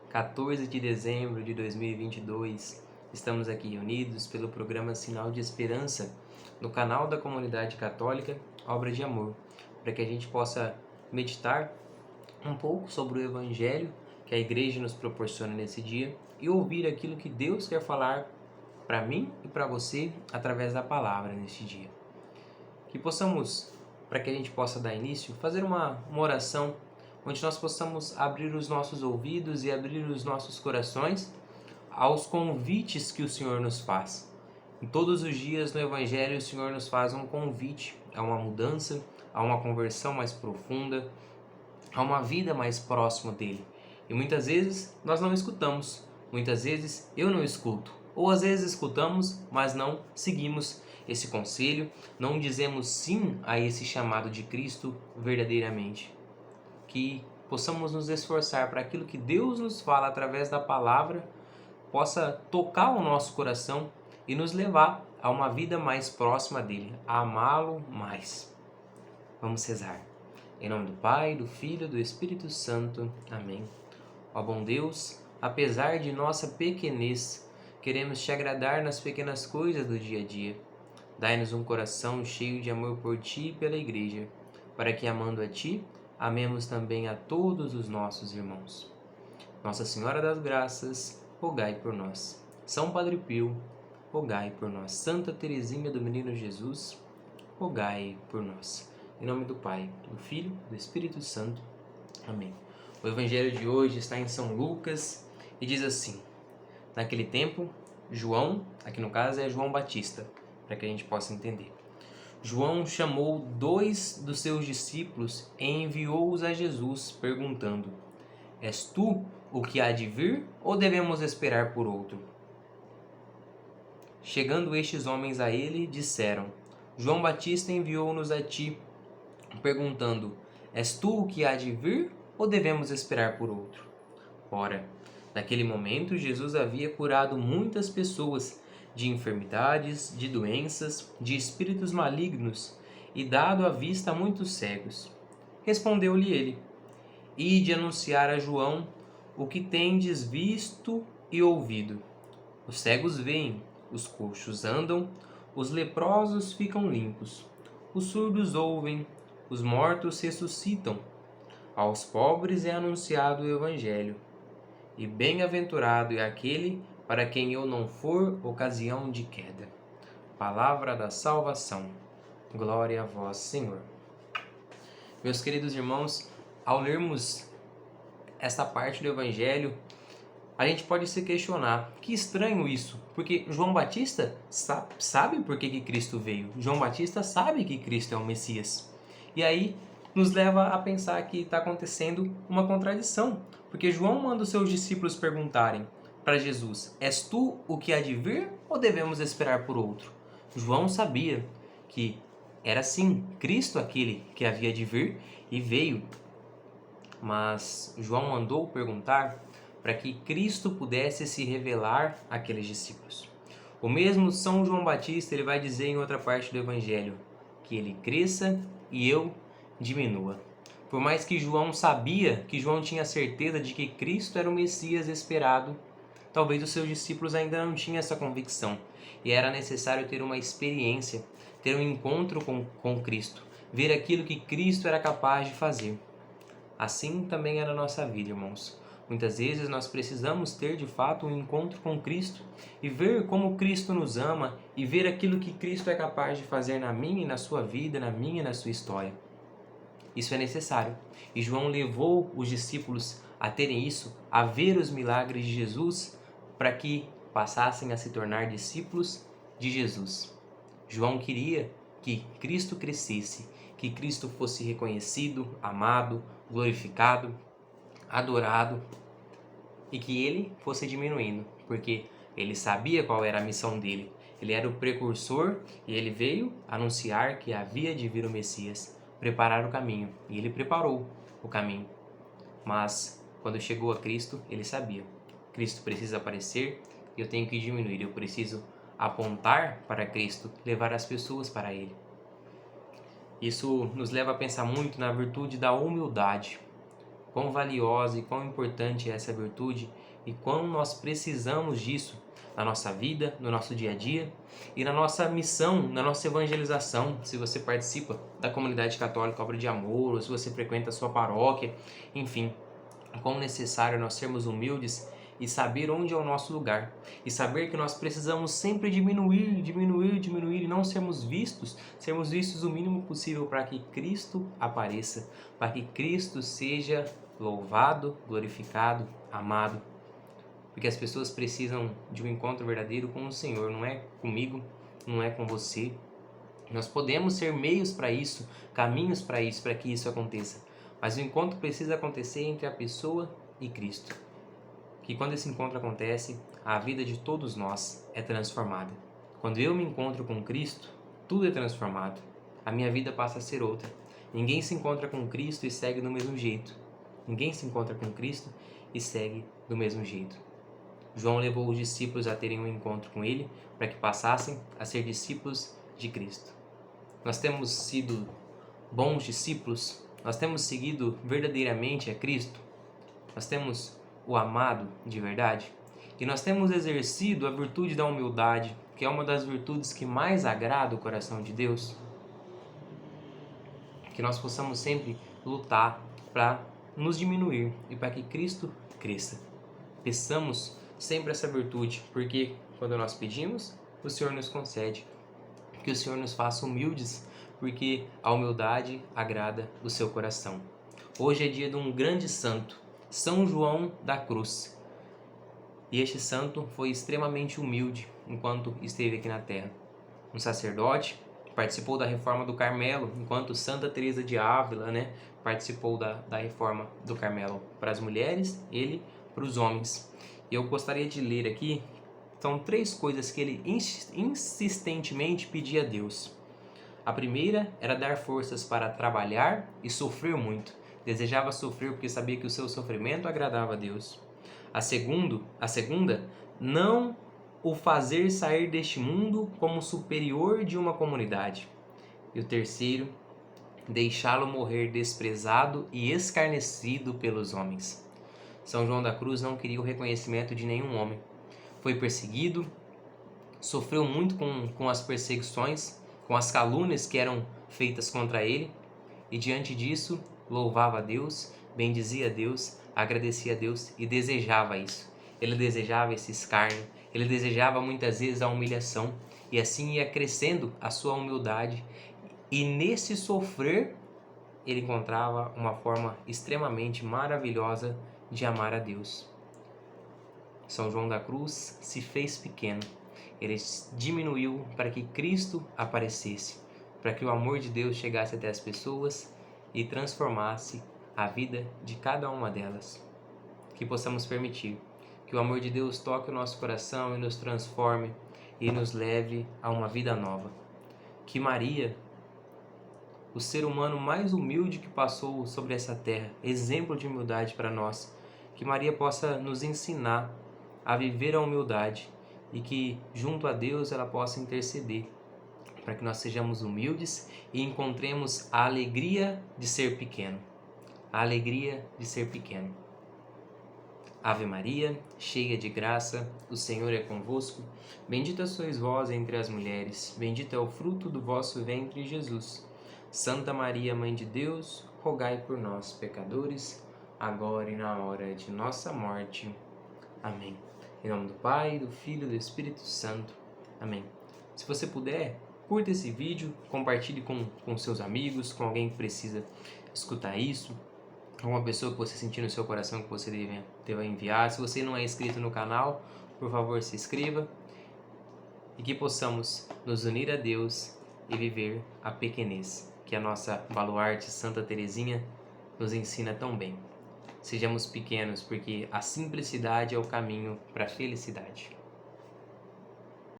14 de dezembro de 2022. Estamos aqui reunidos pelo programa Sinal de Esperança, no canal da Comunidade Católica Obra de Amor, para que a gente possa meditar um pouco sobre o Evangelho que a Igreja nos proporciona nesse dia e ouvir aquilo que Deus quer falar para mim e para você através da palavra neste dia. Que possamos, para que a gente possa dar início, fazer uma oração onde nós possamos abrir os nossos ouvidos e abrir os nossos corações aos convites que o Senhor nos faz. Em todos os dias no Evangelho o Senhor nos faz um convite a uma mudança, a uma conversão mais profunda, a uma vida mais próxima dele. E muitas vezes nós não escutamos, muitas vezes eu não escuto, ou às vezes escutamos, mas não seguimos esse conselho, não dizemos sim a esse chamado de Cristo verdadeiramente. Que possamos nos esforçar para aquilo que Deus nos fala através da palavra possa tocar o nosso coração e nos levar a uma vida mais próxima dele, a amá-lo mais. Vamos rezar. Em nome do Pai, do Filho e do Espírito Santo. Amém. Ó bom Deus, apesar de nossa pequenez, queremos te agradar nas pequenas coisas do dia a dia. Dai-nos um coração cheio de amor por ti e pela Igreja, para que, amando a ti, amemos também a todos os nossos irmãos. Nossa Senhora das Graças, rogai por nós. São Padre Pio, rogai por nós. Santa Teresinha do Menino Jesus, rogai por nós. Em nome do Pai, do Filho e do Espírito Santo. Amém. O Evangelho de hoje está em São Lucas e diz assim: naquele tempo, João, aqui no caso é João Batista, para que a gente possa entender. João chamou 2 dos seus discípulos e enviou-os a Jesus, perguntando: És tu o que há de vir, ou devemos esperar por outro? Chegando estes homens a ele, disseram: João Batista enviou-nos a ti, perguntando: És tu o que há de vir, ou devemos esperar por outro? Ora, naquele momento Jesus havia curado muitas pessoas de enfermidades, de doenças, de espíritos malignos e dado a vista a muitos cegos. Respondeu-lhe ele: Ide anunciar a João o que tendes visto e ouvido. Os cegos veem, os coxos andam, os leprosos ficam limpos, os surdos ouvem, os mortos ressuscitam. Aos pobres é anunciado o Evangelho. E bem-aventurado é aquele para quem eu não for ocasião de queda. Palavra da salvação. Glória a vós, Senhor. Meus queridos irmãos, ao lermos esta parte do Evangelho, a gente pode se questionar: que estranho isso, porque João Batista sabe por que Cristo veio. João Batista sabe que Cristo é o Messias. E aí nos leva a pensar que está acontecendo uma contradição, porque João manda os seus discípulos perguntarem para Jesus: És tu o que há de vir, ou devemos esperar por outro? João sabia que era sim Cristo aquele que havia de vir e veio, mas João mandou perguntar para que Cristo pudesse se revelar àqueles discípulos. O mesmo São João Batista ele vai dizer em outra parte do Evangelho que ele cresça e eu diminua. Por mais que João sabia, que João tinha certeza de que Cristo era o Messias esperado, talvez os seus discípulos ainda não tinham essa convicção. E era necessário ter uma experiência, ter um encontro com Cristo, ver aquilo que Cristo era capaz de fazer. Assim também é na nossa vida, irmãos. Muitas vezes nós precisamos ter de fato um encontro com Cristo e ver como Cristo nos ama e ver aquilo que Cristo é capaz de fazer na minha e na sua vida, na minha e na sua história. Isso é necessário. E João levou os discípulos a terem isso, a ver os milagres de Jesus, para que passassem a se tornar discípulos de Jesus. João queria que Cristo crescesse, que Cristo fosse reconhecido, amado, glorificado, adorado, e que ele fosse diminuindo, porque ele sabia qual era a missão dele. Ele era o precursor e ele veio anunciar que havia de vir o Messias, preparar o caminho, e ele preparou o caminho. Mas quando chegou a Cristo, ele sabia: Cristo precisa aparecer e eu tenho que diminuir, eu preciso apontar para Cristo, levar as pessoas para Ele. Isso nos leva a pensar muito na virtude da humildade. quão valiosa e quão importante é essa virtude e quão nós precisamos disso na nossa vida, no nosso dia a dia e na nossa missão, na nossa evangelização. Se você participa da comunidade católica Obra de Amor, ou se você frequenta a sua paróquia, enfim, quão necessário nós sermos humildes e saber onde é o nosso lugar. E saber que nós precisamos sempre diminuir e não sermos vistos o mínimo possível para que Cristo apareça, para que Cristo seja louvado, glorificado, amado. Porque as pessoas precisam de um encontro verdadeiro com o Senhor, não é comigo, não é com você. Nós podemos ser meios para isso, caminhos para isso, para que isso aconteça. Mas o encontro precisa acontecer entre a pessoa e Cristo. Que quando esse encontro acontece, a vida de todos nós é transformada. Quando eu me encontro com Cristo, tudo é transformado. A minha vida passa a ser outra. Ninguém se encontra com Cristo e segue do mesmo jeito. Ninguém se encontra com Cristo e segue do mesmo jeito. João levou os discípulos a terem um encontro com Ele para que passassem a ser discípulos de Cristo. Nós temos sido bons discípulos? Nós temos seguido verdadeiramente a Cristo? Nós temos o amado de verdade? E nós temos exercido a virtude da humildade, que é uma das virtudes que mais agrada o coração de Deus? Que nós possamos sempre lutar para nos diminuir e para que Cristo cresça. Peçamos sempre essa virtude, porque quando nós pedimos, o Senhor nos concede. Que o Senhor nos faça humildes, porque a humildade agrada o seu coração. Hoje é dia de um grande santo, São João da Cruz. E este santo foi extremamente humilde enquanto esteve aqui na terra. Um sacerdote, participou da reforma do Carmelo, enquanto Santa Teresa de Ávila, participou da reforma do Carmelo para as mulheres, ele para os homens. Eu gostaria de ler aqui, são 3 coisas que ele insistentemente pedia a Deus. A primeira era dar forças para trabalhar e sofrer muito. Desejava sofrer porque sabia que o seu sofrimento agradava a Deus. A segunda, não o fazer sair deste mundo como superior de uma comunidade. E o terceiro, deixá-lo morrer desprezado e escarnecido pelos homens. São João da Cruz não queria o reconhecimento de nenhum homem. Foi perseguido, sofreu muito com as perseguições, com as calúnias que eram feitas contra ele, e diante disso louvava a Deus, bendizia a Deus, agradecia a Deus e desejava isso. Ele desejava esse escárnio, ele desejava muitas vezes a humilhação, e assim ia crescendo a sua humildade, e nesse sofrer ele encontrava uma forma extremamente maravilhosa de amar a Deus. São João da Cruz se fez pequeno, ele diminuiu para que Cristo aparecesse, para que o amor de Deus chegasse até as pessoas e transformasse a vida de cada uma delas. Que possamos permitir que o amor de Deus toque o nosso coração e nos transforme e nos leve a uma vida nova. Que Maria, o ser humano mais humilde que passou sobre essa terra, exemplo de humildade para nós, que Maria possa nos ensinar a viver a humildade e que junto a Deus ela possa interceder para que nós sejamos humildes e encontremos a alegria de ser pequeno. A alegria de ser pequeno. Ave Maria, cheia de graça, o Senhor é convosco. Bendita sois vós entre as mulheres, bendito é o fruto do vosso ventre, Jesus. Santa Maria, Mãe de Deus, rogai por nós, pecadores, agora e na hora de nossa morte. Amém. Em nome do Pai, do Filho e do Espírito Santo. Amém. Se você puder, curta esse vídeo, compartilhe com seus amigos, com alguém que precisa escutar isso, alguma pessoa que você sentir no seu coração que você deva enviar. Se você não é inscrito no canal, por favor, se inscreva. E que possamos nos unir a Deus e viver a pequenez, que a nossa baluarte Santa Teresinha nos ensina tão bem. Sejamos pequenos, porque a simplicidade é o caminho para a felicidade.